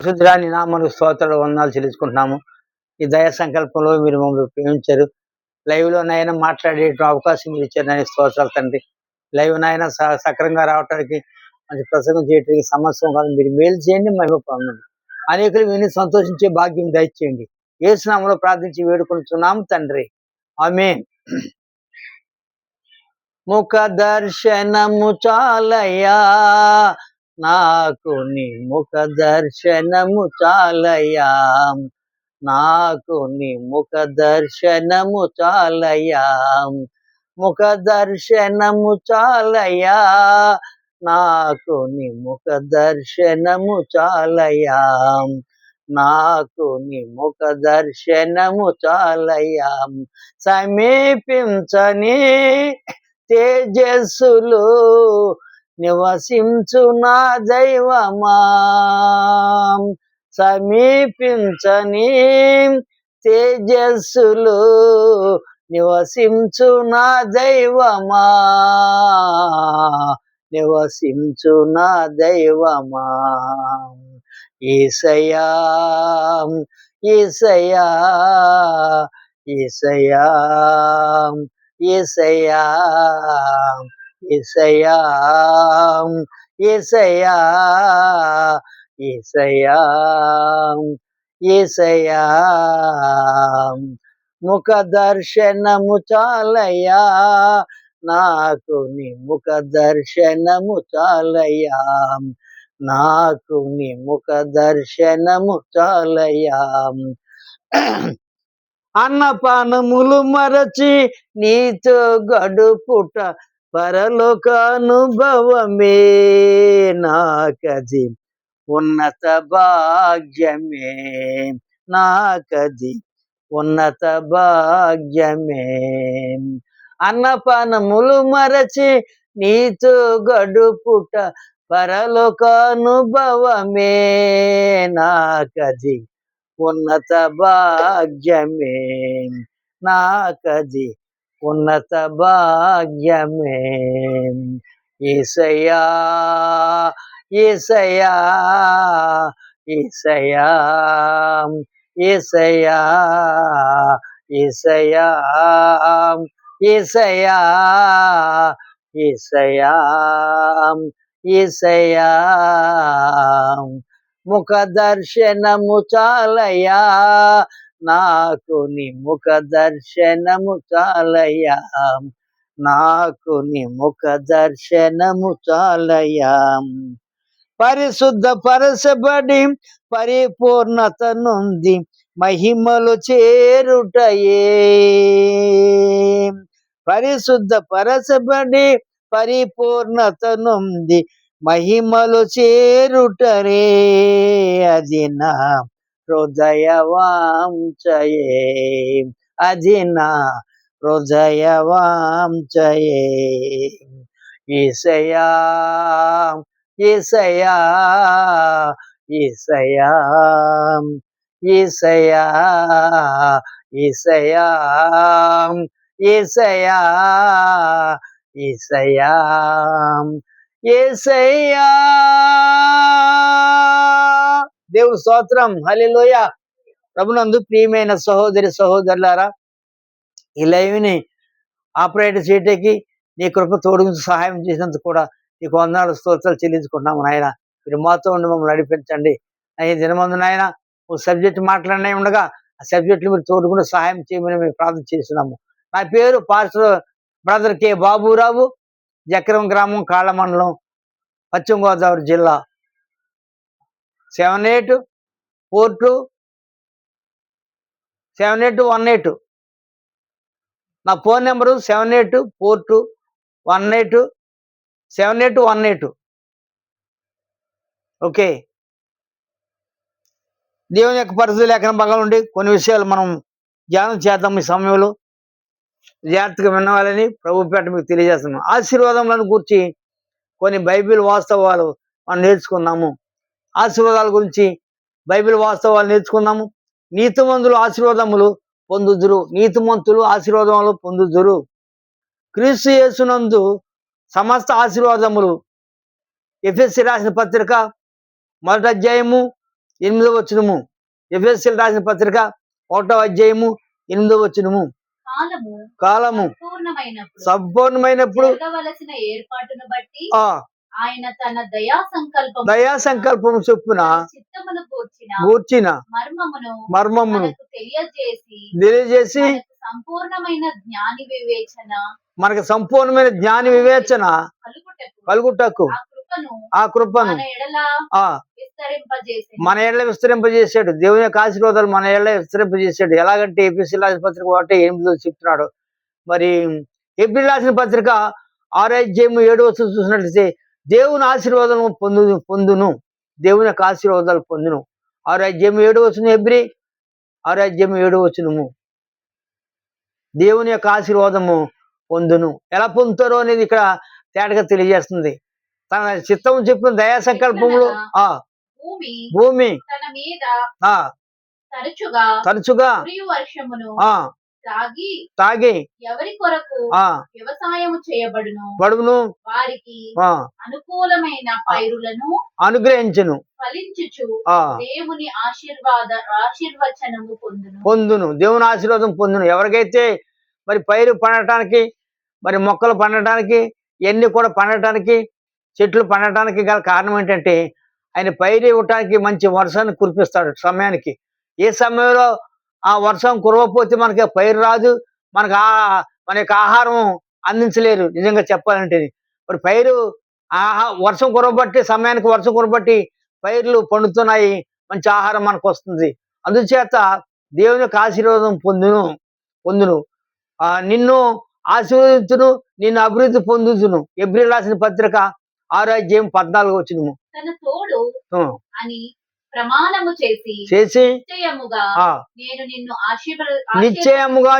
శుద్ధిరాని నామను స్తోత్రాలు వందనాలు చెల్లించుకుంటున్నాము. ఈ దయా సంకల్పంలో మీరు మమ్మల్ని ప్రేమించారు. లైవ్లో నాయన మాట్లాడే అవకాశం మీరు ఇచ్చారు నాయన, స్తోత్రాలు తండ్రి. లైవ్ నాయన సక్రంగా రావడానికి, అది ప్రసంగం చేయడానికి సమస్య కాదు, మీరు మేలు చేయండి, మహిమ పొందండి. అనేకులు విని సంతోషించే భాగ్యం దయచేయండి. యేసు నామములో ప్రార్థించి వేడుకొనుచున్నాము తండ్రి, ఆమేన్. ముఖ దర్శనము చాలయ్యా నాకు, నీ ముఖ దర్శనము చాలయ్యా నాకు, నీ ముఖ దర్శనము చాలయ్యా. ముఖ దర్శనము చాలయ్యా నాకు, నీ ముఖ దర్శనము చాలయ్యా నాకు, నీ ముఖ దర్శనము చాలయ్యా. సమీపించని తేజస్సులు నివసించు నా దైవమా, సమీపించని తేజస్సులు నివసించు నా దైవమా, నివసించు నా దైవమా. యేసయ్యా యేసయ్యా యేసయ్యా యేసయ్యా యేసయ్యా యేసయ్యా యేసయ్యా యేసయ్యా. ముఖ దర్శనము చాలయ్యా నాకు, నీ ముఖ దర్శనము చాలయ్యా నాకు, నీ ముఖ దర్శనము చాలయ్యా. అన్నపానములు మరచి నీతో గడుపుట పరలోక అనుభవమే, నాకది ఉన్నత భాగ్యమే, నాకది ఉన్నత భాగ్యమే. అన్నపానములు మరచి నీతో గడుపుట పరలోక అనుభవమే, నాకది ఉన్నత భాగ్యమే, నాకది ఉన్నత భాగ్యమే. యేసయ్యా యేసయ్యా యేసయ్యా యేసయ్యా యేసయ్యా యేసయ్యా యేసయ్యా యేసయ్యా. ముఖ దర్శనము చాలయ్యా నాకు, నీ ముఖ దర్శనము చాలయ్యా నాకు, నీ ముఖ దర్శనము చాలయ్యా. పరిశుద్ధ పరచబడి పరిపూర్ణత నుండి మహిమలు చేరుటయే, పరిశుద్ధ పరచబడి పరిపూర్ణత నుండి మహిమలు చేరుటరే, అది నా హృదయ వాంఛయే, అది నా హృదయ వాంఛయే. యేసయ్యా యేసయ్యా యేసయ్యా యేసయ్యా యేసయ్యా యేసయ్యా యేసయ్యా యేసయ్యా. దేవుని స్తోత్రం, హల్లెలూయా. ప్రభునందు ప్రియమైన సహోదరి సహోదరులారా, ఈ లైవ్ని ఆపరేట్ చేయటానికి నీ కృప తోడు సహాయం చేసినందుకు కూడా నీకు వందనాలు స్తోత్రాలు చెల్లించుకుంటున్నాము నాయన. మీరు మాతో ఉండి మమ్మల్ని నడిపించండి. ఈ దినమందు నాయన ఒక సబ్జెక్ట్ మాట్లాడినా ఉండగా ఆ సబ్జెక్టులు మీరు తోడుకుండా సహాయం చేయమని మేము ప్రార్థన చేస్తున్నాము. నా పేరు పాస్టర్ బ్రదర్ కె బాబురావు, జక్రం గ్రామం, కాళ్ళ మండలం, పశ్చిమ గోదావరి జిల్లా. 78427818. నా ఫోన్ నెంబరు 7842187818. ఓకే. దేవుని యొక్క పరిస్థితి లేఖన భాగం నుండి కొన్ని విషయాలు మనం ధ్యానం చేద్దాం. ఈ సమయంలో జాగ్రత్తగా వినవాలని ప్రభు పేట మీకు తెలియజేస్తున్నాం. ఆశీర్వాదములను గురించి కొన్ని బైబిల్ వాస్తవాలు మనం నేర్చుకున్నాము. ఆశీర్వాదాల గురించి బైబిల్ వాస్తవాలు నేర్చుకున్నాము. నీతిమంతులు ఆశీర్వాదములు పొందుదురు, నీతిమంతులు ఆశీర్వాదములు పొందుదురు. క్రీస్తు యేసునందు సమస్త ఆశీర్వాదములు. ఎఫెసీ రాసిన పత్రిక 1వ అధ్యాయము 8వ వచనము. ఎఫెసీయులకు రాసిన పత్రిక 1వ అధ్యాయము 8వ వచనము. కాలము సంపూర్ణమైనప్పుడు జరగవలసిన ఏర్పాటును బట్టి ఆ ఆయన తన దయా సంకల్పము చొప్పున చిత్తమును గూర్చిన మర్మమును మనకు తెలియజేసి సంపూర్ణమైన మనకు సంపూర్ణమైన జ్ఞాని వివేచన కలుగుటకు ఆ కృపను మన ఏళ్ళ విస్తరింపజేశాడు. దేవుని యొక్క ఆశీర్వాదాలు మన ఏళ్ళ విస్తరింపజేశాడు. ఎలాగంటే ఎఫెసీయులకు రాసిన పత్రిక 1:8 చెప్తున్నాడు. మరి ఎబ్రిల్ రాసిన పత్రిక 6వ అధ్యాయము 7వ వచనం చూసినట్లయితే దేవుని ఆశీర్వాదం పొందును. దేవుని యొక్క ఆశీర్వాదాలు పొందును. 6వ అధ్యాయము 7వ వచనం. ఎబ్రి 6వ అధ్యాయము 7వ వచనము. దేవుని యొక్క ఆశీర్వాదము పొందును. ఎలా పొందుతారో అనేది ఇక్కడ తేటగా తెలియజేస్తుంది. తన చిత్తం చెప్పిన దయా సంకల్పంలో భూమి తరచుగా తాగి ఎవరి కొరకు వ్యవసాయము పడును వారికి అనుకూలమైన పైరులను అనుగ్రహించును ఫలించుచు దేవుని ఆశీర్వచనము పొందును. దేవుని ఆశీర్వాదం పొందును. ఎవరికైతే మరి పైరు పండటానికి, మరి మొక్కలు పండటానికి, ఎన్ని కూడా పండటానికి, చెట్లు పండటానికి గల కారణం ఏంటంటే ఆయన పైరు ఇవ్వటానికి మంచి వర్షాన్ని కురిపిస్తాడు సమయానికి. ఏ సమయంలో ఆ వర్షం కురవకపోతే మనకి పైరు రాదు, మన యొక్క ఆహారం అందించలేరు. నిజంగా చెప్పాలంటే మరి పైరు వర్షం కురవబట్టి, సమయానికి వర్షం కురవబట్టి పైర్లు పండుతున్నాయి, మంచి ఆహారం మనకు వస్తుంది. అందుచేత దేవుని యొక్క ఆశీర్వాదం పొందును. నిన్ను ఆశీర్వదించును, నిన్ను అభివృద్ధి పొందుతును. ఎబ్రిల్ రాసిన పత్రిక 6వ అధ్యాయం 14వ వచనము. తన తోడు అని ప్రమాణము చేసి నిశ్చయముగా నిన్ను ఆశీర్వదించును, నిశ్చయముగా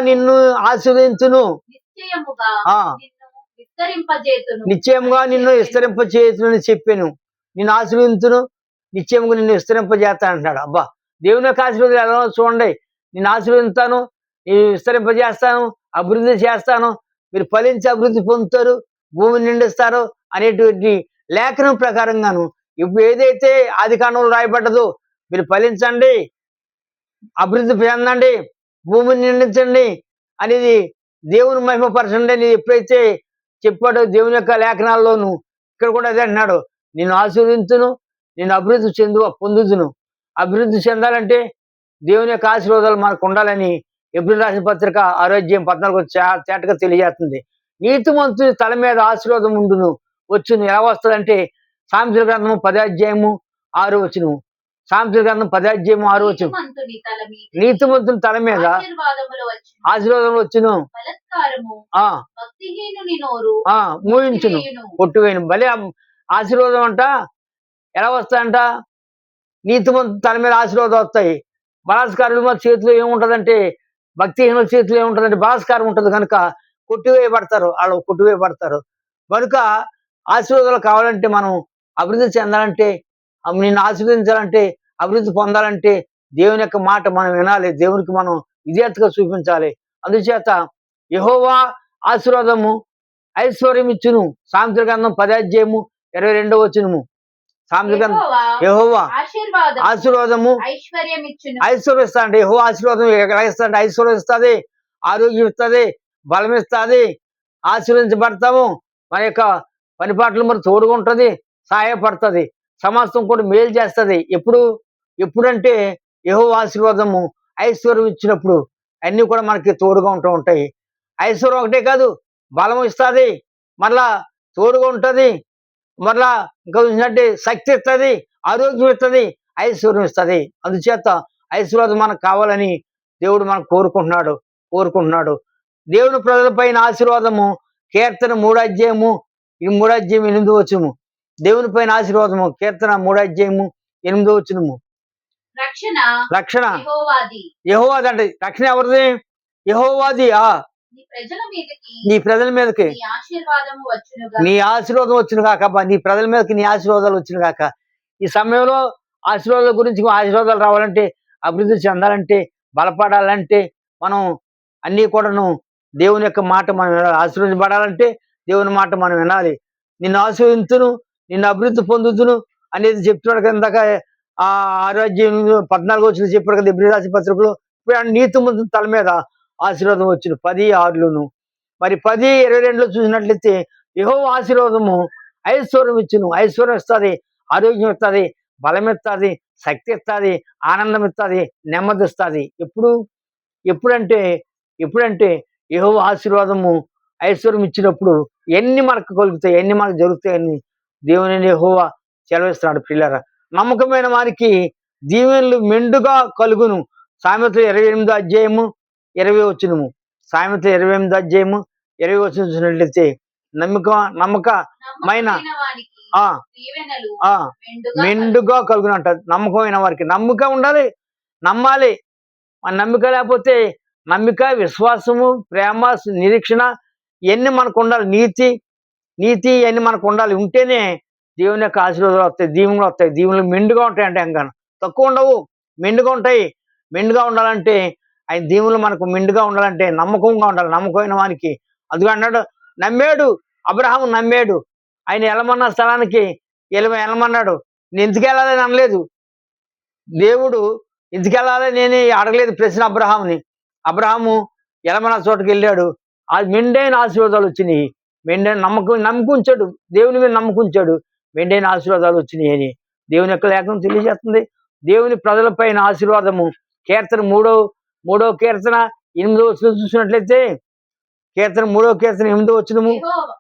నిన్ను విస్తరింపచేతును చెప్పాను. నిన్ను ఆశీర్వదించును, నిశ్చయముగా నిన్ను విస్తరింపజేస్తాను అంటున్నాడు. అబ్బా, దేవుని యొక్క ఆశీర్వాదం ఎలా చూడండి. నిన్ను ఆశీర్వదిస్తాను, నేను విస్తరింపజేస్తాను, అభివృద్ధి చేస్తాను, మీరు ఫలించి అభివృద్ధి పొందుతారు, భూమిని నిండిస్తారు అనేటువంటి లేఖనం ప్రకారంగాను ఇప్పుడు ఏదైతే ఆది కాండంలో రాయబడ్డదో మీరు ఫలించండి, అభివృద్ధి చెందండి, భూమిని నిండించండి అనేది, దేవుని మహిమపరచండి అని ఎప్పుడైతే చెప్పాడో దేవుని యొక్క లేఖనాల్లోనూ ఇక్కడ కూడా అదే అంటున్నాడు. నేను ఆశీర్వదించును, నేను అభివృద్ధి పొందుతును. అభివృద్ధి చెందాలంటే దేవుని యొక్క ఆశీర్వాదాలు మనకు ఉండాలని ఎబ్రిల్ రాసిన పత్రిక 6వ అధ్యాయం 14 తేటగా తెలియజేస్తుంది. నీతిమంతుని తల మీద ఆశీర్వాదం వచ్చును. ఎలా వస్తుందంటే సామెతల గ్రంథము 10వ అధ్యాయము 6వ వచనము. సామెతల గ్రంథం 10వ అధ్యాయము 6వ వచనం. నీతిమంతుని తల మీద ఆశీర్వాదం వచ్చును, మూయించును, కొట్టువేను. భలే ఆశీర్వాదం అంట. ఎలా వస్తాయంట? నీతిమంతుని తల మీద ఆశీర్వాదం వస్తాయి. బలాత్కారుల మీద చేతిలో ఏముంటదంటే, భక్తిహీనుల చేతిలో ఏముంటదంటే బలాత్కారం ఉంటుంది కనుక కొట్టివేయబడతారు, వాళ్ళు కొట్టివేయబడతారు. కనుక ఆశీర్వాదాలు కావాలంటే, మనం అభివృద్ధి చెందాలంటే, నిన్ను ఆశీర్వదించాలంటే, అభివృద్ధి పొందాలంటే దేవుని యొక్క మాట మనం వినాలి, దేవునికి మనం విధేయతగా చూపించాలి. అందుచేత యెహోవా ఆశీర్వాదము ఐశ్వర్యం ఇచ్చును. సామెతల గ్రంథం 10వ అధ్యాయము 22వ వచనము. సామెతల గ్రంథం యెహోవా ఆశీర్వాదము ఐశ్వర్యం ఇస్తాడంటే, యెహోవా ఆశీర్వాదం ఎలా ఇస్తాడంటే ఐశ్వర్యం ఇస్తుంది, ఆరోగ్యం ఇస్తుంది, బలం ఇస్తుంది, ఆశీర్వదించబడతాము. మన యొక్క పనిపాట్లు మరి తోడుగా ఉంటుంది, సహాయపడుతుంది, సమస్తం కూడా మేలు చేస్తుంది. ఎప్పుడంటే యెహోవా ఆశీర్వాదము ఐశ్వర్యం ఇచ్చినప్పుడు అన్నీ కూడా మనకి తోడుగా ఉంటాయి. ఐశ్వర్యం ఒకటే కాదు, బలం ఇస్తుంది, మరలా తోడుగా ఉంటుంది, మరలా ఇంకా చూసినట్టే శక్తి ఇస్తుంది, ఆరోగ్యం ఇస్తుంది, ఐశ్వర్యం ఇస్తుంది. అందుచేత ఐశ్వర్యం మనకు కావాలని దేవుడు మనకు కోరుకుంటున్నాడు. దేవుని ప్రజల పైన ఆశీర్వాదము కీర్తన 3వ అధ్యాయము 8వ వచనము. దేవుని పైన ఆశీర్వాదము కీర్తన 3వ అధ్యాయము 8వ వచనము. రక్షణ యెహోవాది అంటే రక్షణ ఎవరిది? యెహోవాది. నీ ప్రజల మీదకి నీ ఆశీర్వాదం వచ్చును కాక, నీ ప్రజల మీదకి నీ ఆశీర్వాదాలు వచ్చును కాక. ఈ సమయంలో ఆశీర్వాదాల గురించి ఆశీర్వాదాలు రావాలంటే, అభివృద్ధి చెందాలంటే, బలపడాలంటే మనం అన్నీ కూడాను దేవుని యొక్క మాట మనం వినాలి. ఆశీర్వదించబడాలంటే దేవుని మాట మనం వినాలి. నిన్ను ఆశీర్వదించును, నిన్ను అభివృద్ధి పొందుతును అనేది చెప్తున్నాడు. కిందక ఆ ఆరోగ్యం 14 వచ్చిన చెప్పారు కదా ఎబ్రీ రాసిన పత్రికలో. ఇప్పుడు నీతిమంతుని తల మీద ఆశీర్వాదం వచ్చిన 10:6 మరి 10:22 చూసినట్లయితే యెహోవా ఆశీర్వాదము ఐశ్వర్యం ఇచ్చును. ఐశ్వర్యం ఇస్తుంది, ఆరోగ్యం ఇస్తుంది, బలం ఇస్తుంది, శక్తి ఇస్తుంది, ఆనందం ఇస్తుంది, నెమ్మది ఇస్తుంది. ఎప్పుడంటే ఎప్పుడంటే యెహోవా ఆశీర్వాదము ఐశ్వర్యం ఇచ్చినప్పుడు ఎన్ని మనకు కలుగుతాయి, ఎన్ని మనకు జరుగుతాయని దేవుని యెహోవా సెలవిస్తున్నాడు. పిల్లరా, నమ్మకమైన వారికి దీవెనలు మెండుగా కలుగును. సామెతలు 28:20 సామెతలు 28:20 చూసినట్లయితే నమ్మకమైన వానికి ఆ దీవెనలు ఆ మెండుగా మెండుగా కలుగును అంట. నమ్మకమైన వారికి నమ్మకం ఉండాలి, నమ్మాలి. మన నమ్మిక లేకపోతే నమ్మిక, విశ్వాసము, ప్రేమ, నిరీక్షణ ఇవన్నీ మనకు ఉండాలి. నీతి ఇవన్నీ మనకు ఉండాలి. ఉంటేనే దేవుని యొక్క ఆశీర్వాదాలు వస్తాయి, దీవెనలు వస్తాయి. దీవెనలు మెండుగా ఉంటాయంటే ఇంకా తక్కువ ఉండవు, మెండుగా ఉంటాయి. మెండుగా ఉండాలంటే ఆయన దీవెనలు మనకు మెండుగా ఉండాలంటే నమ్మకంగా ఉండాలి. నమ్మకమైన వానికి అదిగా అన్నాడు, నమ్మాడు అబ్రహాము, నమ్మాడు. ఆయన వెళ్ళమన్న స్థలానికి వెళ్ళమన్నాడు. నేను ఎందుకు వెళ్ళాలని అనలేదు దేవుడు. ఎందుకు వెళ్ళాలని నేను అడగలేదు ప్రశ్న అబ్రహాముని. అబ్రహాము వెళ్ళమన్న చోటుకి వెళ్ళాడు. ఆ మెండైన ఆశీర్వాదాలు వచ్చినాయి. మెండైన నమ్మకుంచాడు, దేవుని మీద నమ్మకుంచాడు. మెండైన ఆశీర్వాదాలు వచ్చినాయి అని దేవుని యొక్క లేఖనం తెలియజేస్తుంది. దేవుని ప్రజల పైన ఆశీర్వాదము. కీర్తన 3వ కీర్తన 8వ వచనం చూసినట్లయితే, కీర్తన 3వ కీర్తన 8వ వచనము, యెహోవా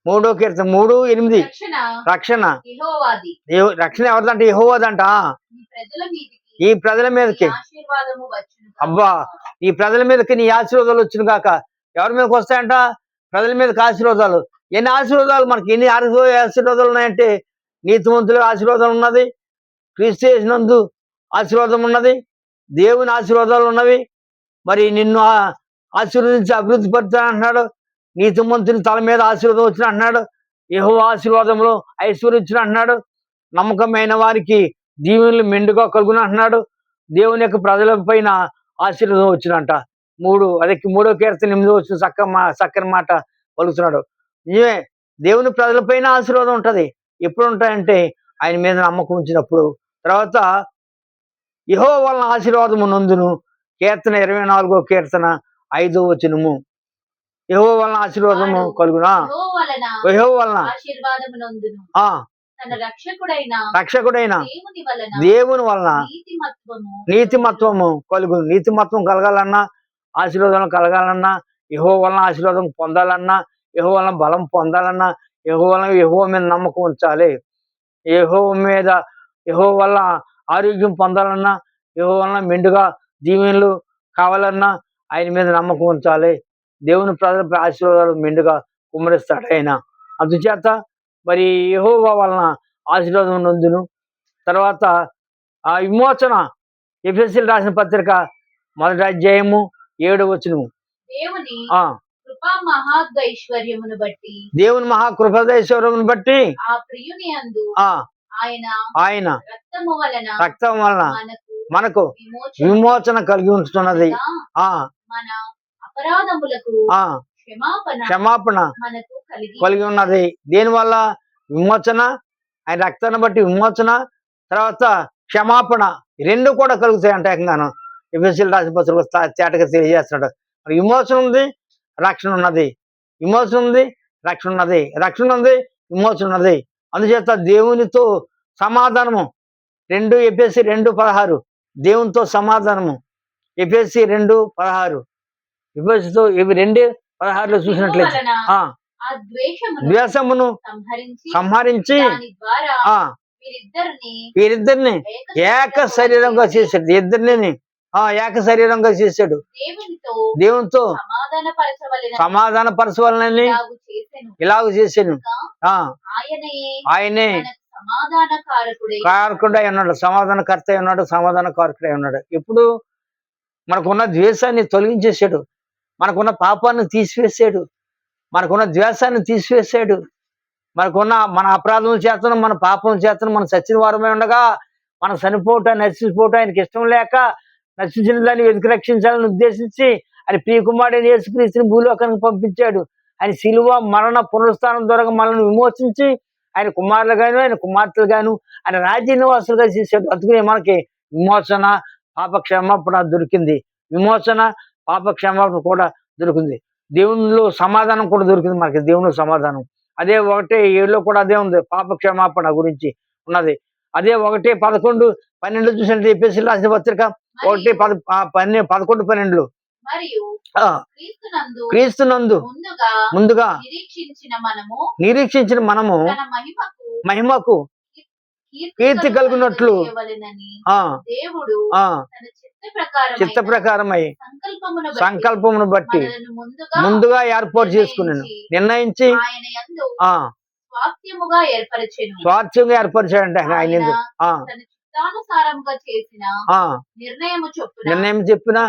3వ కీర్తన 3:8 రక్షణ యెహోవాది. రక్షణ ఎవరిదంట? యెహోవాదంట. ఈ ప్రజల మీదకి ఈ ఆశీర్వాదము వచ్చును. అబ్బా, ఈ ప్రజల మీదకి నీ ఆశీర్వాదాలు వచ్చిన కాక. ఎవరి మీదకి వస్తాయంట? ప్రజల మీదకి ఆశీర్వాదాలు. ఎన్ని ఆశీర్వాదాలు మనకి, ఎన్ని ఆశీర్వాదాలు ఉన్నాయంటే, నీతిమంతుల ఆశీర్వాదాలు ఉన్నది, క్రీస్తు యేసునందు ఆశీర్వాదం ఉన్నది, దేవుని ఆశీర్వాదాలు ఉన్నవి. మరి నిన్ను ఆశీర్వదించి అభివృద్ధి పరుతానంటున్నాడు. నీతిమంతుని తల మీద ఆశీర్వాదం వచ్చిన అంటున్నాడు. యెహోవా ఆశీర్వాదంలో ఐశ్వర్యం ఇచ్చిన అంటున్నాడు. నమ్మకమైన వారికి దీవెనలు మెండుగా కలుగును అంటున్నాడు. దేవుని యొక్క ప్రజల పైన ఆశీర్వాదం వచ్చినంట. 3వ కీర్తన 8వ వచ్చిన చక్కని మాట పలుకుతున్నాడు. నిజమే, దేవుని ప్రజల పైన ఆశీర్వాదం ఉంటుంది. ఎప్పుడు ఉంటాయంటే ఆయన మీద నమ్మకం ఉంచినప్పుడు. తర్వాత యెహోవా వలన ఆశీర్వాదము నందును. కీర్తన 24వ కీర్తన 5వ వచనము. యెహోవా వలన ఆశీర్వాదము కలుగునా. యెహోవా వలన ఆశీర్వాదము నందును. తన రక్షకుడైన దేవుని వలన నీతిమత్వము కలుగును. నీతిమత్వం కలగాలన్నా, ఆశీర్వాదం కలగాలన్నా, యెహోవా వలన ఆశీర్వాదం పొందాలన్నా, యెహోవా వలన బలం పొందాలన్నా, యెహోవా మీద నమ్మకం ఉంచాలి. యెహోవా వల్ల ఆరోగ్యం పొందాలన్నా, యెహోవా వలన మెండుగా దీవెనలు కావాలన్నా ఆయన మీద నమ్మకం ఉంచాలి. దేవుని ప్రజల ఆశీర్వాదాలు మెండుగా కుమ్మరిస్తాడు ఆయన. అందుచేత మరి యెహోవా వలన ఆశీర్వాదం నందును. తర్వాత ఆ విమోచన. ఎఫెసీయులకు రాసిన పత్రిక 1వ అధ్యాయము 7వ వచనము. దేవుని మహాకృపైశ్వర్యమును బట్టి ఆ ప్రియుని యందు ఆయన రక్తం వలన మనకు విమోచన కలిగి ఉంటున్నది. మన అపరాధములకు క్షమాపణ కలిగి ఉన్నది. దేనివల్ల? విమోచన. ఆయన రక్తాన్ని బట్టి విమోచన, తర్వాత క్షమాపణ, రెండు కూడా కలుగుతాయి అంటే ఏకంగాను. ఎఫెసీయులకు రాసిన పత్రికలో తేటగా తెలియజేస్తున్నాడు. మరి విమోచన ఉంది, రక్షణ ఉన్నది. విమోచన ఉంది, రక్షణ ఉన్నది. రక్షణ ఉంది, విమోచన ఉన్నది. అందుచేత దేవునితో సమాధానము. ఎఫెసీ 2:16 దేవునితో సమాధానము. ఎఫెసీ 2:16 ఎఫెసీతో ఇవి 2:16 చూసినట్లయితే ద్వేషమును సంహరించి వీరిద్దరిని ఏక శరీరంగా చేశాడు. ఇద్దరిని ఏక శరీరంగా చేశాడు. దేవునితో సమాధాన పరచవలనని ఇలాగ చేశాను. ఆయనే కారకుడై ఉన్నాడు, సమాధానకర్త అయి ఉన్నాడు, సమాధానకారకుడై ఉన్నాడు. ఇప్పుడు మనకున్న ద్వేషాన్ని తొలగించేశాడు, మనకున్న పాపాన్ని తీసివేశాడు, మనకున్న ద్వేషాన్ని తీసివేశాడు. మనకున్న మన అపరాధం చేతను, మన పాపం చేతను మనం చచ్చిన వారమే ఉండగా మనం నశించిపోవటం ఆయనకి ఇష్టం లేక నశించిన దాన్ని వెతికి రక్షించాలని ఉద్దేశించి ఆయన ప్రియకుమారుడైన యేసుక్రీస్తుని భూలోకానికి పంపించాడు. ఆయన శిలువ మరణ పునరుత్థానం ద్వారా మనల్ని విమోచించి ఆయన కుమారులు గాను ఆయన కుమార్తెలు గాను ఆయన రాజ్య నివాసులుగా చేసే బతుకునే మనకి విమోచన పాప క్షమాపణ దొరికింది. విమోచన పాప క్షమాపణ కూడా దొరికింది. దేవునిలో సమాధానం కూడా దొరికింది మనకి. దేవుని సమాధానం అదే 1:7 కూడా అదే ఉంది, పాప క్షమాపణ గురించి ఉన్నది. అదే 1:11-12 చూసినట్టు ఎఫెసీయులకు రాసిన పత్రిక 1:11-12 మరియు ఆ, క్రీస్తునందు ముందుగా నిరీక్షించిన మనము తన మహిమకు కీర్తి కలుగునట్లు దేవుడు ఆ చిత్త ప్రకారమై సంకల్పమును బట్టి ముందుగా ఏర్పాటు చేసుకున్నాను, నిర్ణయించి ఆయన యందు ఆ స్వాస్థ్యముగా ఏర్పరచెను. స్వార్థంగా ఏర్పరిచాడంటే ఆయన ఆయన ఎందుకు? ఆ తన చిత్తానుసారముగా చేసిన ఆ నిర్ణయము చొప్పున నిర్ణయం చెప్పిన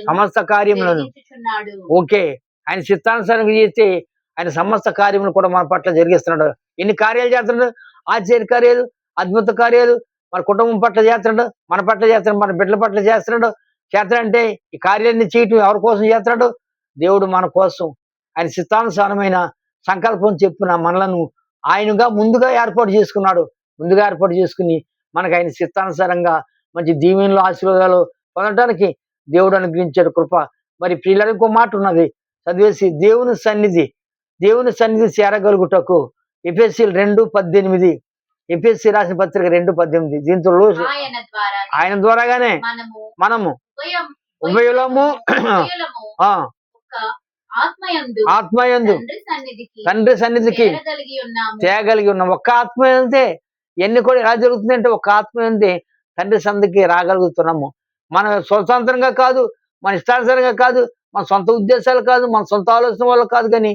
సమస్త కార్యములను జరిగించుచున్నాడు. ఓకే, ఆయన చిత్తానుసారంగా చేస్తే ఆయన సమస్త కార్యములు కూడా మన పట్ల జరిగిస్తున్నాడు. ఎన్ని కార్యాలు చేస్తున్నాడు? ఆశ్చర్య కార్యాలు, అద్భుత కార్యాలు మన కుటుంబం పట్ల చేస్తున్నాడు, మన పట్ల చేస్తున్నాడు, మన బిడ్డల పట్ల చేస్తున్నాడు. చేస్తాడంటే ఈ కార్యాన్ని చేయటం ఎవరి కోసం చేస్తున్నాడు? దేవుడు మన కోసం ఆయన చిత్తానుసారమైన సంకల్పం చెప్పున మనలను ఆయనగా ముందుగా ఏర్పాటు చేసుకున్నాడు. ముందుగా ఏర్పాటు చేసుకుని మనకు ఆయన చిత్తానుసారంగా మంచి దీవెనలు ఆశీర్వాదాలు పొందడానికి దేవుడు అనుగ్రహించాడు కృప. మరి పిల్లలకి ఇంకో మాట ఉన్నది చదివేసి, దేవుని సన్నిధి చేరగలుగుటకు ఎఫెసీయులు 2:18, ఎఫెసీ రాసిన పత్రిక 2:18. దీంతో ఆయన ద్వారాగానే మనము ఉభయులము ఆత్మయందు తండ్రి సన్నిధికి చేయగలిగి ఉన్నాం. ఒక్క ఆత్మయంతే ఎన్ని కూడా ఎలా జరుగుతుందంటే ఒక్క ఆత్మయంతే తండ్రి సన్నిధికి రాగలుగుతున్నాము. మన స్వతంత్రంగా కాదు, మన ఇష్టానుసారంగా కాదు, మన సొంత ఉద్దేశాలు కాదు, మన సొంత ఆలోచన వల్ల కాదు, కానీ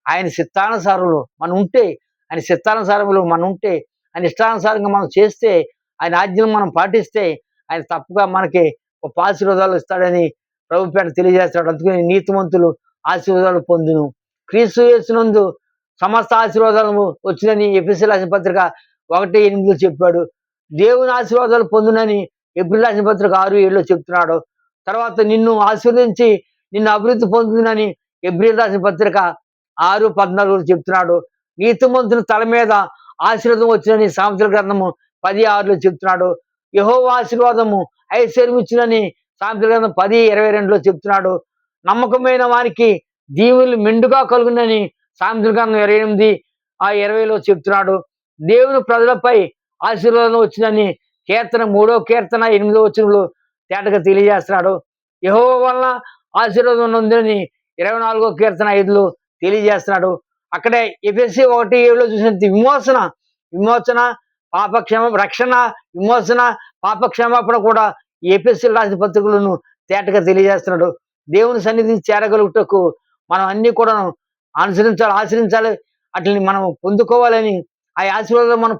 ఆయన చిత్తానుసారంలో మనం ఉంటే, ఆయన చిత్తానుసారంలో మనం ఉంటే, ఆయన ఇష్టానుసారంగా మనం చేస్తే, ఆయన ఆజ్ఞను మనం పాటిస్తే ఆయన తప్పగా మనకి ఒక ఆశీర్వాదాలు ఇస్తాడని ప్రభుపేట తెలియజేస్తాడు. అందుకని నీతిమంతులు ఆశీర్వాదాలు పొందును, క్రీస్తు యేసునందు సమస్త ఆశీర్వాదాలు వచ్చినని ఎఫెసీయులకు రాసిన పత్రిక 1:8 చెప్పాడు. దేవుని ఆశీర్వాదాలు పొందునని ఎబ్రిల్ రాసిన పత్రిక 6:7 చెప్తున్నాడు. తర్వాత నిన్ను ఆశీర్వదించి నిన్ను అభివృద్ధి పొందునని ఎబ్రిల్ రాసిన పత్రిక 6:14 చెప్తున్నాడు. నీతిమంతుని తల మీద ఆశీర్వాదం వచ్చినని సామెతల గ్రంథము 10:6 చెప్తున్నాడు. యెహోవా ఆశీర్వాదము ఐశ్వర్యం ఇచ్చినని సామెతల గ్రంథం 10:22 చెప్తున్నాడు. నమ్మకమైన వారికి దీవులు మెండుగా కలుగునని సామెతల గ్రంథం 28:20 చెప్తున్నాడు. దేవుని ప్రజలపై ఆశీర్వాదం వచ్చినని కీర్తన 3:8 తేటగా తెలియజేస్తున్నాడు. యెహోవా వలన ఆశీర్వాదం ఉందని 24:5 తెలియజేస్తున్నాడు. అక్కడే ఎఫెసీ 1:7 చూసినట్టు విమోచన రక్షణ విమోచన పాపక్షమాపణ కూడా ఎఫెసీయులకు రాసిన పత్రికలను తేటగా తెలియజేస్తున్నాడు. దేవుని సన్నిధిని చేరగలుగుటకు మనం అన్ని కూడా ఆచరించాలి. వాటిని మనం పొందుకోవాలని, ఆ ఆశీర్వాదం మనం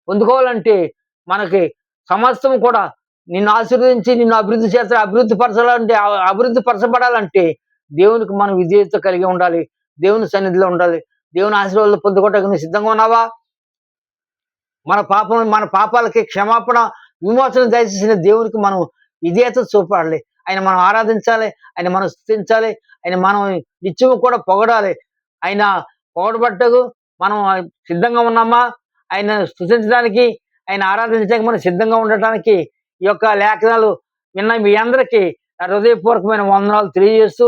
పొందుకోవాలంటే మనకి సమస్తం కూడా నిన్ను ఆశీర్వదించి నిన్ను అభివృద్ధి చేస్తారు. అభివృద్ధి పరచబడాలంటే దేవునికి మనం విధేయత కలిగి ఉండాలి, దేవుని సన్నిధిలో ఉండాలి. దేవుని ఆశీర్వాదాలు పొందుకోవడానికి నువ్వు సిద్ధంగా ఉన్నావా? మన పాపాలకి క్షమాపణ విమోచన దయచేసిన దేవునికి మనం విధేయత చూపాలి. ఆయన మనం ఆరాధించాలి, ఆయన మనం స్తుతించాలి, ఆయన మనం నిత్యము కూడా పొగడాలి. ఆయన పొగడబట్టకు మనం సిద్ధంగా ఉన్నామా? ఆయన స్తుతించడానికి, ఆయన ఆరాధించడానికి మనం సిద్ధంగా ఉండటానికి ఈ యొక్క లేఖనాలు విన్న మీ అందరికీ హృదయపూర్వకమైన వందనాలు తెలియజేస్తూ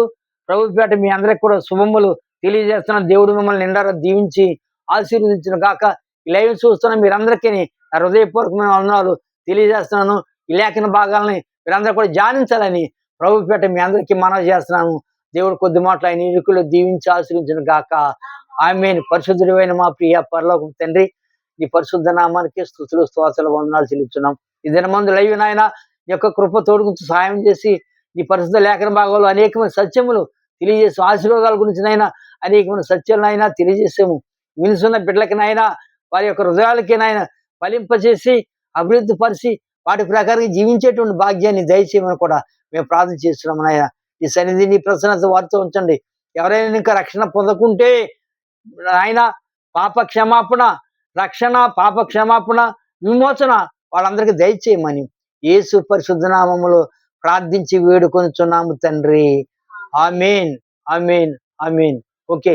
ప్రభుపేట మీ అందరికి కూడా శుభములు తెలియజేస్తున్న దేవుడు మిమ్మల్ని నిండారా దీవించి ఆశీర్వదించిన గాక. ఈ లైవ్ చూస్తున్న మీరందరికీ హృదయపూర్వకమైన వందనాలు తెలియజేస్తున్నాను. ఈ లేఖన భాగాలని మీరందరూ కూడా ధ్యానించాలని ప్రభుపేట మీ అందరికీ మనవి చేస్తున్నాను. దేవుడు కొద్ది మాటలు ఆయన ఇరుకులు దీవించి ఆశీర్వించిన గాక. ఆమేన్. పరిశుద్ధుడైన మా ప్రియ పరలోక తండ్రి, నీ పరిశుద్ధ నామానికి స్తుతులు స్తోత్రాలు వందనాలు చెల్లించున్నాం. ఈ దినమందు లైవ్ నాయన నీ యొక్క కృప తోడుగుంచి సహాయం చేసి నీ పరిశుద్ధ లేఖన భాగంలో అనేకమైన సత్యములు తెలియజేసి ఆశీర్వాదాల గురించి నైనా అనేకమైన సత్యాలనైనా తెలియజేసాము. వినుసున్న బిడ్డలకినైనా వారి యొక్క హృదయాలకి నాయన ఫలింపజేసి అభివృద్ధి పరిచి వాటి ప్రకారం జీవించేటువంటి భాగ్యాన్ని దయచేయమని కూడా మేము ప్రార్థన చేస్తున్నాం. నాయన ఈ సన్నిధి నీ ప్రసన్నత వారితో ఉంచండి. ఎవరైనా ఇంకా రక్షణ పొందకుంటే ఆయన పాప క్షమాపణ, రక్షణ, పాప క్షమాపణ, విమోచన వాళ్ళందరికీ దయచేయమని యేసు పరిశుద్ధ నామములో ప్రార్థించి వేడుకొనుచున్నాము తండ్రి. ఆమేన్, ఆమేన్, ఆమేన్. ఓకే.